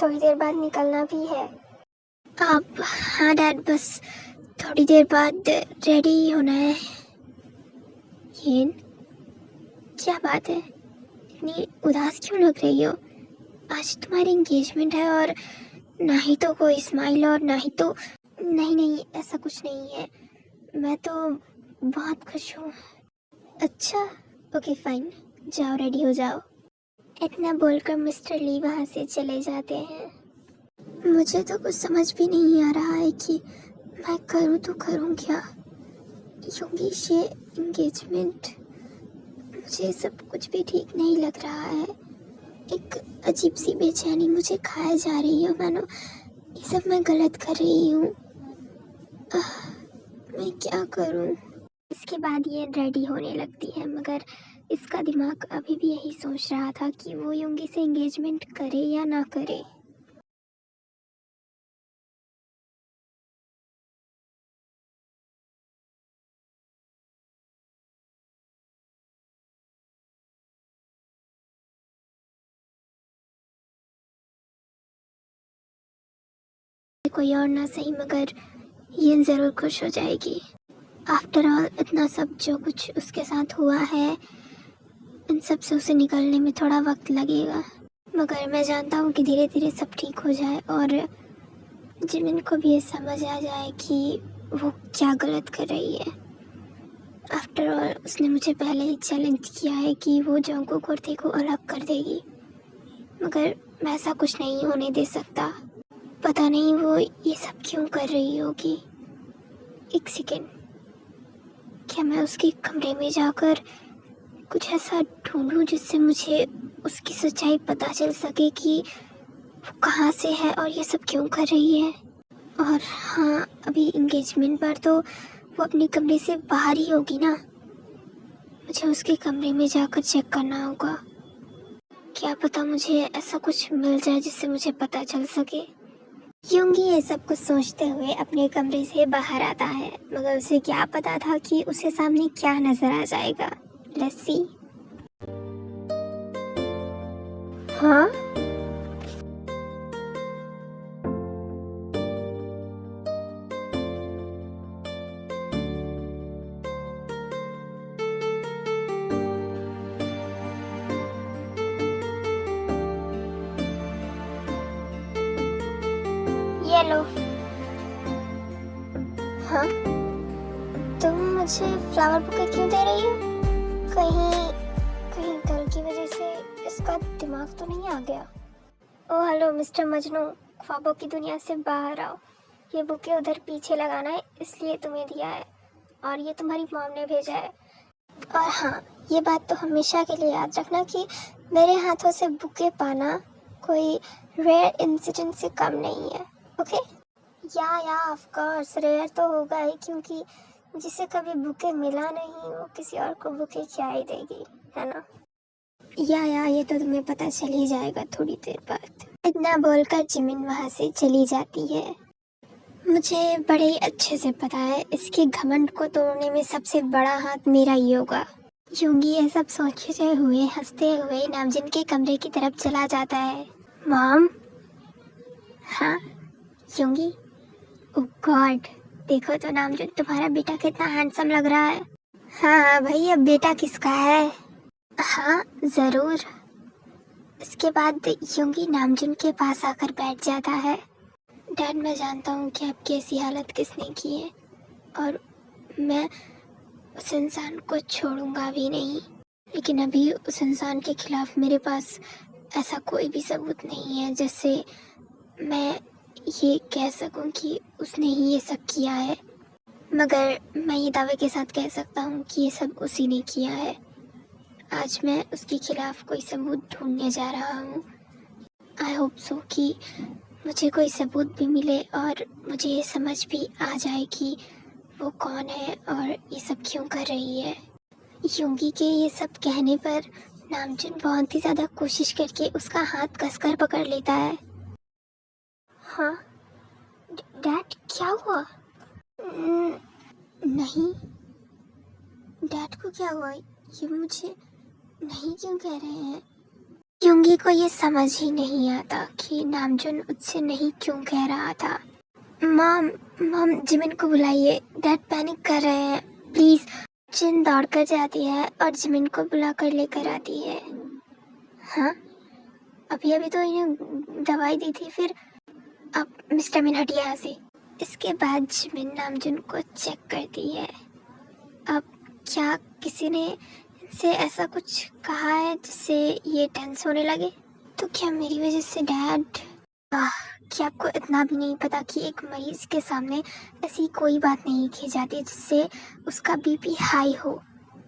थोड़ी देर बाद निकलना भी है। अब हाँ डैड, बस थोड़ी देर बाद रेडी होना है। ये क्या बात है, इतनी उदास क्यों लग रही हो? आज तुम्हारी एंगेजमेंट है और ना ही तो कोई स्माइल और ना ही तो। नहीं नहीं, ऐसा कुछ नहीं है, मैं तो बहुत खुश हूँ। अच्छा ओके फाइन, जाओ रेडी हो जाओ। इतना बोलकर मिस्टर ली वहाँ से चले जाते हैं। मुझे तो कुछ समझ भी नहीं आ रहा है कि मैं करूँ तो करूँ क्या। योगी से एंगेजमेंट, मुझे सब कुछ भी ठीक नहीं लग रहा है। एक अजीब सी बेचैनी मुझे खाए जा रही है, मानो ये सब मैं गलत कर रही हूँ। मैं क्या करूँ? इसके बाद ये रेडी होने लगती है, मगर इसका दिमाग अभी भी यही सोच रहा था कि वो योगी से एंगेजमेंट करे या ना करे। कोई और ना सही, मगर ये ज़रूर खुश हो जाएगी। आफ्टर ऑल इतना सब जो कुछ उसके साथ हुआ है, इन सब से उसे निकलने में थोड़ा वक्त लगेगा, मगर मैं जानता हूँ कि धीरे धीरे सब ठीक हो जाए और जिमिन को भी ये समझ आ जाए कि वो क्या गलत कर रही है। आफ्टर ऑल उसने मुझे पहले ही चैलेंज किया है कि वो जंगकुक और थे को अलग कर देगी, मगर मैं ऐसा कुछ नहीं होने दे सकता। पता नहीं वो ये सब क्यों कर रही होगी। एक सेकेंड, क्या मैं उसके कमरे में जाकर कुछ ऐसा ढूंढूं जिससे मुझे उसकी सच्चाई पता चल सके कि वो कहाँ से है और ये सब क्यों कर रही है। और हाँ, अभी एंगेजमेंट पर तो वो अपने कमरे से बाहर ही होगी ना, मुझे उसके कमरे में जाकर चेक करना होगा। क्या पता मुझे ऐसा कुछ मिल जाए जिससे मुझे पता चल सके। योंगी ये सब कुछ सोचते हुए अपने कमरे से बाहर आता है, मगर उसे क्या पता था कि उसे सामने क्या नजर आ जाएगा। Let's see. हाँ, ये लो। हाँ, तुम मुझे फ्लावर बुके क्यों दे रही हो? कहीं कहीं कल की वजह से इसका दिमाग तो नहीं आ गया? ओह हेलो मिस्टर मजनू, ख्वाबों की दुनिया से बाहर आओ। ये बुके उधर पीछे लगाना है, इसलिए तुम्हें दिया है, और ये तुम्हारी मॉम ने भेजा है। और हाँ, ये बात तो हमेशा के लिए याद रखना कि मेरे हाथों से बुके पाना कोई रेयर इंसिडेंट से कम नहीं है। ओके? या ऑफ कोर्स रेयर तो होगा ही, क्योंकि जिसे कभी बुके मिला नहीं वो किसी और को बुके क्या ही देगी, है ना? या ये तो तुम्हें पता चल ही जाएगा थोड़ी देर बाद। इतना बोलकर जिमिन वहाँ से चली जाती है। मुझे बड़े ही अच्छे से पता है, इसके घमंड को तोड़ने में सबसे बड़ा हाथ मेरा ही होगा। योंगी ये सब सोचते हुए हंसते हुए नामजिन के कमरे की तरफ चला जाता है। मॉम? हाँ योंगी? ओह गॉड, देखो तो नामजिन, तुम्हारा बेटा कितना हैंडसम लग रहा है। हाँ भाई, अब बेटा किसका है? हाँ जरूर। इसके बाद योंगी नामजुन के पास आकर बैठ जाता है। डैड, मैं जानता हूँ कि आपकी ऐसी हालत किसने की है, और मैं उस इंसान को छोड़ूंगा भी नहीं, लेकिन अभी उस इंसान के खिलाफ मेरे पास ऐसा कोई भी सबूत नहीं है जिससे मैं ये कह सकूं कि उसने ही ये सब किया है। मगर मैं ये दावे के साथ कह सकता हूँ कि ये सब उसी ने किया है। आज मैं उसके खिलाफ कोई सबूत ढूंढने जा रहा हूँ। आई होप सो कि मुझे कोई सबूत भी मिले और मुझे ये समझ भी आ जाए कि वो कौन है और ये सब क्यों कर रही है। योंगी के ये सब कहने पर नामजुन बहुत ही ज़्यादा कोशिश करके उसका हाथ कसकर पकड़ लेता है। हाँ डैड, क्या हुआ? नहीं, डैड को क्या हुआ? ये मुझे नहीं क्यों कह रहे हैं? युंगी को ये समझ ही नहीं आता कि नामजुन उससे नहीं क्यों कह रहा था। मॉम मॉम जिमिन को बुलाइए, डैड पैनिक कर रहे हैं, प्लीज। जिन दौड़ कर जाती है और जिमिन को बुलाकर लेकर आती है। हाँ, अभी अभी तो इन्हें दवाई दी थी, फिर अब मिस्टर मिन हटिए यहाँ से। इसके बाद जिमिन नामजुन को चेक करती है। अब क्या किसी ने इनसे ऐसा कुछ कहा है जिससे ये टेंस होने लगे? तो क्या मेरी वजह से डैड? क्या आपको इतना भी नहीं पता कि एक मरीज के सामने ऐसी कोई बात नहीं की जाती जिससे उसका बीपी हाई हो?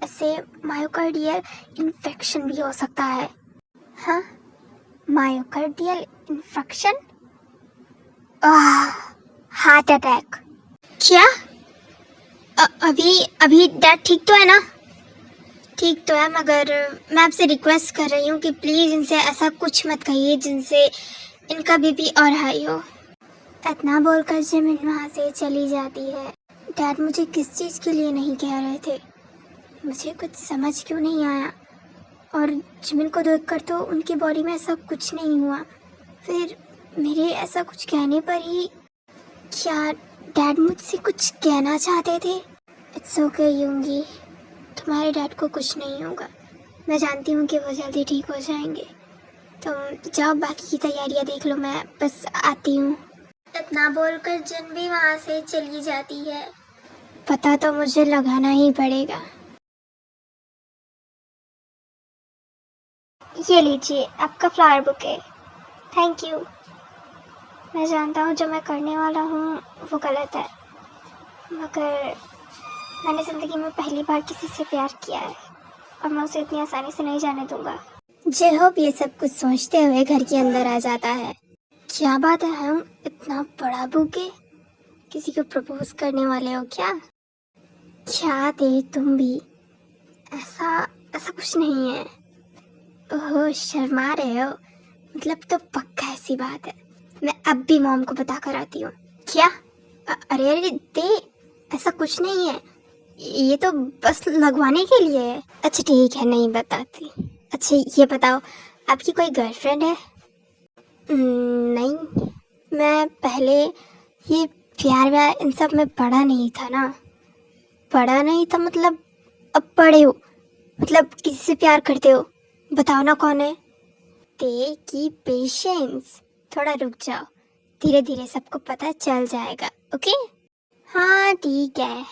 ऐसे मायोकार्डियल इन्फेक्शन भी हो सकता है। हाँ, मायोकार्डियल इन्फेक्शन, हार्ट अटैक। क्या? अभी अभी डैड ठीक तो है ना? ठीक तो है, मगर मैं आपसे रिक्वेस्ट कर रही हूँ कि प्लीज़ इनसे ऐसा कुछ मत कहिए जिनसे इनका बीपी और हाई हो। इतना बोलकर जिमिन वहाँ से चली जाती है। डैड मुझे किस चीज़ के लिए नहीं कह रहे थे, मुझे कुछ समझ क्यों नहीं आया। और जिमिन को देखकर तो उनकी बॉडी में ऐसा कुछ नहीं हुआ, फिर मेरे ऐसा कुछ कहने पर ही क्या डैड मुझसे कुछ कहना चाहते थे? इट्स ओके युंगी, तुम्हारे डैड को कुछ नहीं होगा। मैं जानती हूँ कि वो जल्दी ठीक हो जाएंगे। तुम जाओ, बाकी की तैयारियाँ देख लो, मैं बस आती हूँ। इतना बोलकर जिन भी वहाँ से चली जाती है। पता तो मुझे लगाना ही पड़ेगा। ये लीजिए आपका फ्लावर बुके। Thank you. मैं जानता हूँ जो मैं करने वाला हूँ वो गलत है, मगर मैंने ज़िंदगी में पहली बार किसी से प्यार किया है और मैं उसे इतनी आसानी से नहीं जाने दूंगा। जे होप ये सब कुछ सोचते हुए घर के अंदर आ जाता है। क्या बात है, हम इतना बड़ा बुके किसी को प्रपोज करने वाले हो क्या? क्या दे तुम भी, ऐसा ऐसा कुछ नहीं है। ओह, शर्मा रहे हो? मतलब तो पक्का ऐसी बात है। मैं अब भी मॉम को बता कर आती हूँ। क्या? अरे अरे दे, ऐसा कुछ नहीं है, ये तो बस लगवाने के लिए है। अच्छा ठीक है, नहीं बताती। अच्छा ये बताओ, आपकी कोई गर्लफ्रेंड है? नहीं, मैं पहले ये प्यार व्यार इन सब में पढ़ा नहीं था ना। पढ़ा नहीं था मतलब अब पढ़े हो, मतलब किसी से प्यार करते हो? बताओ ना कौन है? ते की पेशेंस, थोड़ा रुक जाओ, धीरे धीरे सबको पता चल जाएगा। ओके हाँ ठीक है।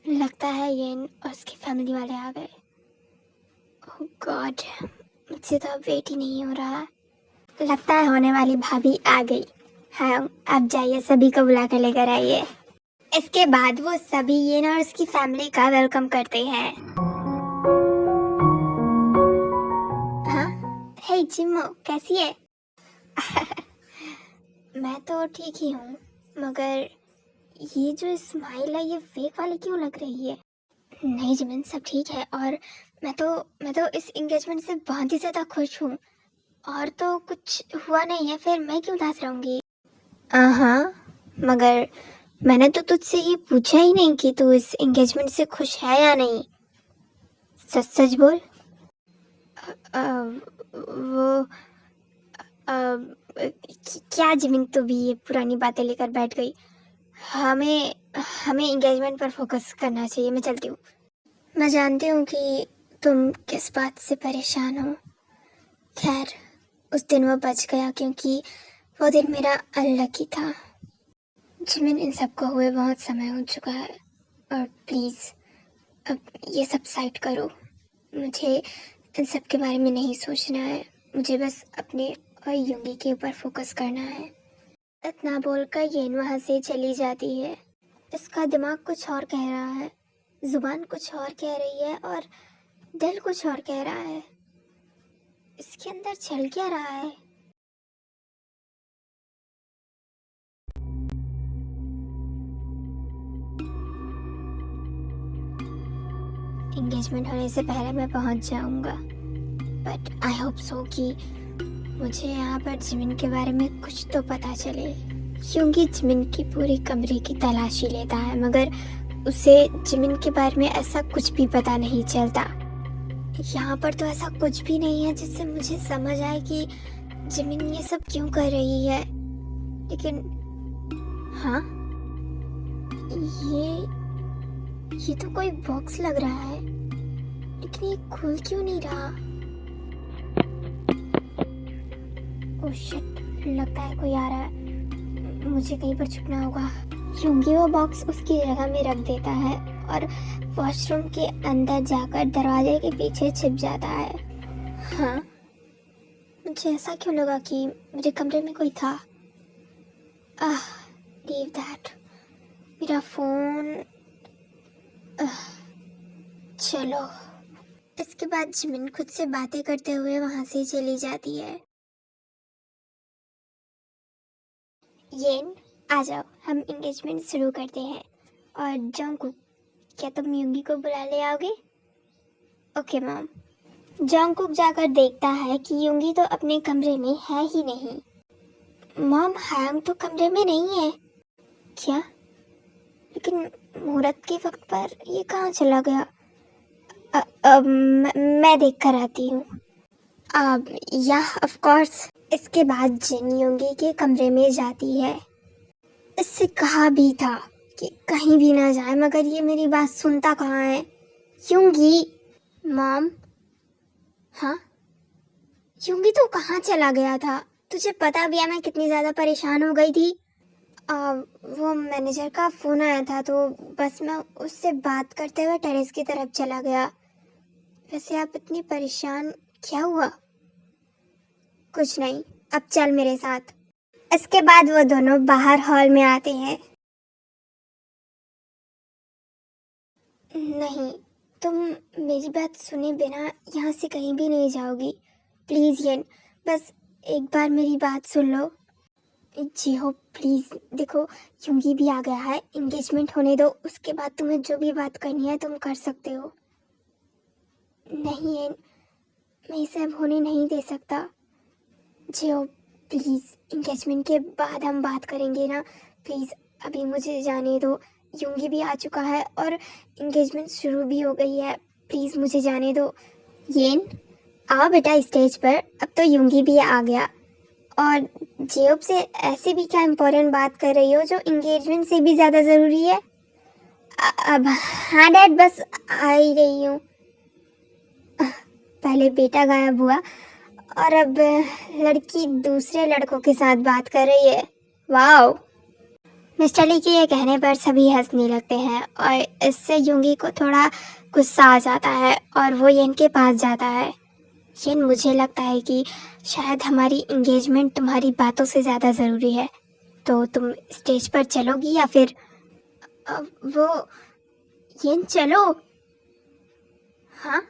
लगता है ये और उसकी फैमिली वाले आ गए। ओह गॉड, मुझसे तो अब वेट ही नहीं हो रहा। लगता है होने वाली भाभी आ गई। हाँ, अब जाइए, सभी को बुला कर लेकर आइए। इसके बाद वो सभी ये और उसकी फैमिली का वेलकम करते हैं। हाँ, हे जिम्मो, कैसी है? मैं तो ठीक ही हूँ, मगर ये जो स्माइल है ये फेक वाली क्यों लग रही है? नहीं जिमिन, सब ठीक है, और मैं तो इस एंगेजमेंट से बहुत ही ज़्यादा खुश हूँ, और तो कुछ हुआ नहीं है, फिर मैं क्यों उदास रहूँगी? हाँ, मगर मैंने तो तुझसे ये पूछा ही नहीं कि तू इस एंगेजमेंट से खुश है या नहीं। सच सच बोल। वो क्या जिमिन, तू भी ये पुरानी बातें लेकर बैठ गई। हमें हमें एंगेजमेंट पर फोकस करना चाहिए। मैं चलती हूँ। मैं जानती हूँ कि तुम किस बात से परेशान हो। खैर, उस दिन वो बच गया क्योंकि वो दिन मेरा अनलकी था। जिमिन, इन सब को हुए बहुत समय हो चुका है, और प्लीज़ अब ये सब साइड करो। मुझे इन सब के बारे में नहीं सोचना है, मुझे बस अपने और युंगी के ऊपर फोकस करना है। इतना बोलकर येन वहाँ से चली जाती है। इसका दिमाग कुछ और कह रहा है, जुबान कुछ और कह रही है, और दिल कुछ और कह रहा है। इसके अंदर चल क्या रहा है? एंगेजमेंट होने से पहले मैं पहुंच जाऊंगा, बट आई होप सो कि मुझे यहाँ पर जिमिन के बारे में कुछ तो पता चले, क्योंकि जिमिन की पूरी कमरे की तलाशी लेता है, मगर उसे जिमिन के बारे में ऐसा कुछ भी पता नहीं चलता। यहाँ पर तो ऐसा कुछ भी नहीं है जिससे मुझे समझ आए कि जिमिन ये सब क्यों कर रही है। लेकिन हाँ, ये तो कोई बॉक्स लग रहा है, लेकिन ये खुल क्यों नहीं रहा? ओह शिट, लगता है कोई आ रहा है, मुझे कहीं पर छुपना होगा। यूंगी वो बॉक्स उसकी जगह में रख देता है और वॉशरूम के अंदर जाकर दरवाजे के पीछे छिप जाता है। हाँ, मुझे ऐसा क्यों लगा कि मेरे कमरे में कोई था। लीव दैट, मेरा फोन। चलो। इसके बाद जिमिन खुद से बातें करते हुए वहां से चली जाती है। येन, आ जाओ, हम एंगेजमेंट शुरू करते हैं। और जंगकुक, क्या तुम यूंगी को बुला ले आओगे? Okay mom. जंगकुक जाकर देखता है कि यूंगी तो अपने कमरे में है ही नहीं। मॉम, हैंग तो कमरे में नहीं है। क्या? लेकिन मुहूर्त के वक्त पर ये कहाँ चला गया? मैं देख कर आती हूँ। या ऑफ कोर्स। इसके बाद जिन यूंगी के कमरे में जाती है। इससे कहा भी था कि कहीं भी ना जाए, मगर ये मेरी बात सुनता कहाँ है। यूंगी। मॉम। हाँ, यूंगी तो कहाँ चला गया था? तुझे पता भी है मैं कितनी ज्यादा परेशान हो गई थी। वो मैनेजर का फोन आया था तो बस मैं उससे बात करते हुए टेरेस की तरफ चला गया। वैसे आप इतनी परेशान क्या हुआ? कुछ नहीं, अब चल मेरे साथ। इसके बाद वो दोनों बाहर हॉल में आते हैं। नहीं, तुम मेरी बात सुने बिना यहाँ से कहीं भी नहीं जाओगी। प्लीज येन, बस एक बार मेरी बात सुन लो। जी हो, प्लीज। देखो, यूंगी भी आ गया है, एंगेजमेंट होने दो, उसके बाद तुम्हें जो भी बात करनी है तुम कर सकते हो। नहीं येन, मैं इसे अब होने नहीं दे सकता। जी हो, प्लीज, एंगेजमेंट के बाद हम बात करेंगे ना। प्लीज अभी मुझे जाने दो। यूंगी भी आ चुका है और एंगेजमेंट शुरू भी हो गई है। प्लीज मुझे जाने दो। येन, आओ बेटा स्टेज पर। अब तो यूंगी भी आ गया। और जेब से ऐसे भी क्या इम्पोर्टेंट बात कर रही हो जो एंगेजमेंट से भी ज़्यादा ज़रूरी है? अब हाँ डैड, बस आ ही रही हूँ। पहले बेटा गायब हुआ और अब लड़की दूसरे लड़कों के साथ बात कर रही है। वाओ। मिस्टर ली के ये कहने पर सभी हंसने लगते हैं और इससे यूंगी को थोड़ा गुस्सा आ जाता है और वो येन के पास जाता है। येन, मुझे लगता है कि शायद हमारी एंगेजमेंट तुम्हारी बातों से ज़्यादा ज़रूरी है, तो तुम स्टेज पर चलोगी या फिर वो। येन, चलो। हाँ,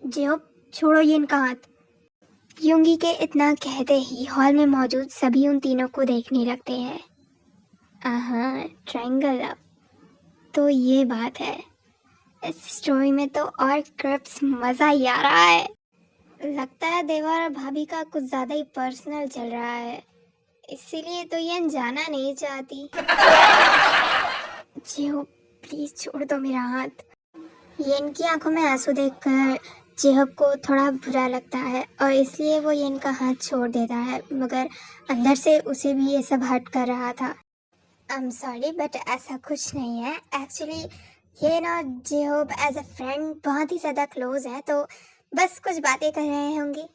जियो, छोड़ो येन का हाथ। यूंगी के इतना कहते ही हॉल में मौजूद सभी उन तीनों को देखने लगते हैं। ट्रायंगल लव, तो ये बात है। इस स्टोरी में तो और क्रिप्स मजा ही आ रहा है। लगता है देवर और भाभी का कुछ ज्यादा ही पर्सनल चल रहा है, इसीलिए तो ये जाना नहीं चाहती। जियो, प्लीज छोड़ दो मेरा हाथ। येन की आंखों में आंसू देखकर जेहब को थोड़ा बुरा लगता है और इसलिए वो येन का हाथ छोड़ देता है, मगर अंदर से उसे भी ये सब हर्ट कर रहा था। आई एम सॉरी, बट ऐसा कुछ नहीं है। एक्चुअली येन और जेहब एज अ फ्रेंड बहुत ही ज़्यादा क्लोज है, तो बस कुछ बातें कर रहे होंगे।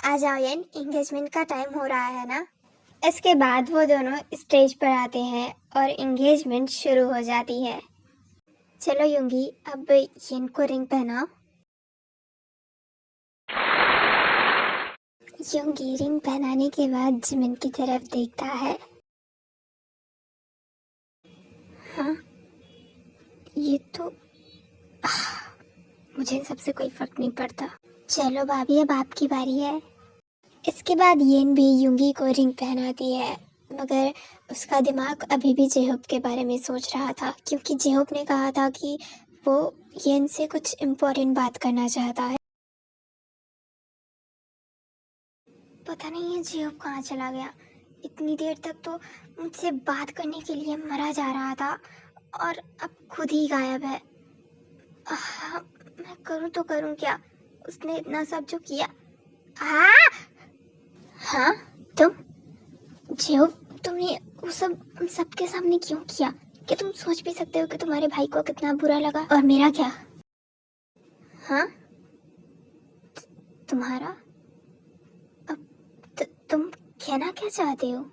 आ जाओ येन, एंगेजमेंट का टाइम हो रहा है ना। इसके बाद वो दोनों स्टेज पर आते हैं और एंगेजमेंट शुरू हो जाती है। चलो यूंगी, अब येन को रिंग पहनाओ। यूंगी रिंग पहनाने के बाद जिमिन की तरफ देखता है। हाँ, ये तो मुझे इन सबसे कोई फर्क नहीं पड़ता। चलो भाभी, अब आपकी बारी है। इसके बाद येन भी यूंगी को रिंग पहनाती है, मगर उसका दिमाग अभी भी जेहूब के बारे में सोच रहा था, क्योंकि जेहूब ने कहा था कि वो येन से कुछ इम्पोर्टेंट बात करना चाहता है। पता नहीं है जेहूब कहाँ चला गया। इतनी देर तक तो मुझसे बात करने के लिए मरा जा रहा था और अब खुद ही गायब है। मैं करूँ तो करूँ क्या? उसने इतना सब जो किया। हाँ हाँ, जो तुमने वो सब हम सबके सामने क्यों किया? क्या तुम सोच भी सकते हो कि तुम्हारे भाई को कितना बुरा लगा? और मेरा क्या? हाँ, तुम्हारा? अब तुम कहना क्या चाहते हो?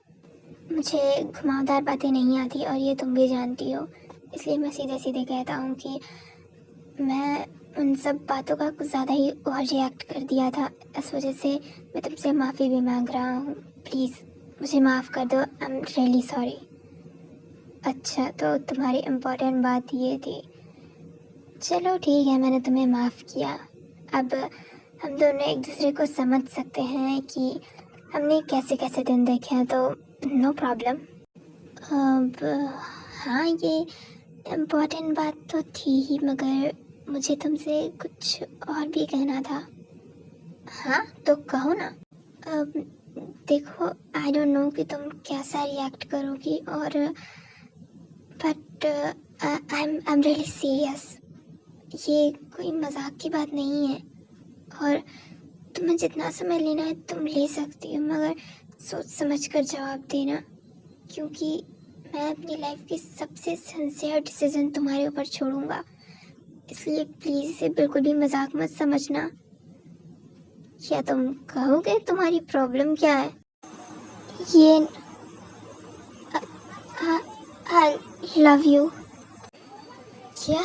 मुझे घुमावदार बातें नहीं आती और ये तुम भी जानती हो, इसलिए मैं सीधे सीधे कहता हूँ कि मैं उन सब बातों का कुछ ज़्यादा ही ओवर रिएक्ट कर दिया था। इस वजह से मैं तुमसे माफ़ी भी मांग रहा हूँ। प्लीज़ मुझे माफ़ कर दो। I am really sorry. अच्छा, तो तुम्हारी इम्पोर्टेंट बात ये थी। चलो ठीक है, मैंने तुम्हें माफ़ किया। अब हम दोनों एक दूसरे को समझ सकते हैं कि हमने कैसे कैसे दिन देखे हैं, तो नो प्रॉब्लम। अब हाँ, ये इम्पोर्टेंट बात तो थी ही, मगर मुझे तुमसे कुछ और भी कहना था। हाँ तो कहो ना। अब देखो, आई डोंट नो कि तुम कैसा रिएक्ट करोगी, और but I am really serious. ये कोई मजाक की बात नहीं है, और तुम्हें जितना समय लेना है तुम ले सकती हो, मगर सोच समझ कर जवाब देना, क्योंकि मैं अपनी लाइफ की सबसे सिंसियर डिसीजन तुम्हारे ऊपर छोड़ूंगा। इसलिए प्लीज़ इसे बिल्कुल भी मजाक मत समझना। क्या तुम कहोगे तुम्हारी प्रॉब्लम क्या है? ये आई लव यू। क्या?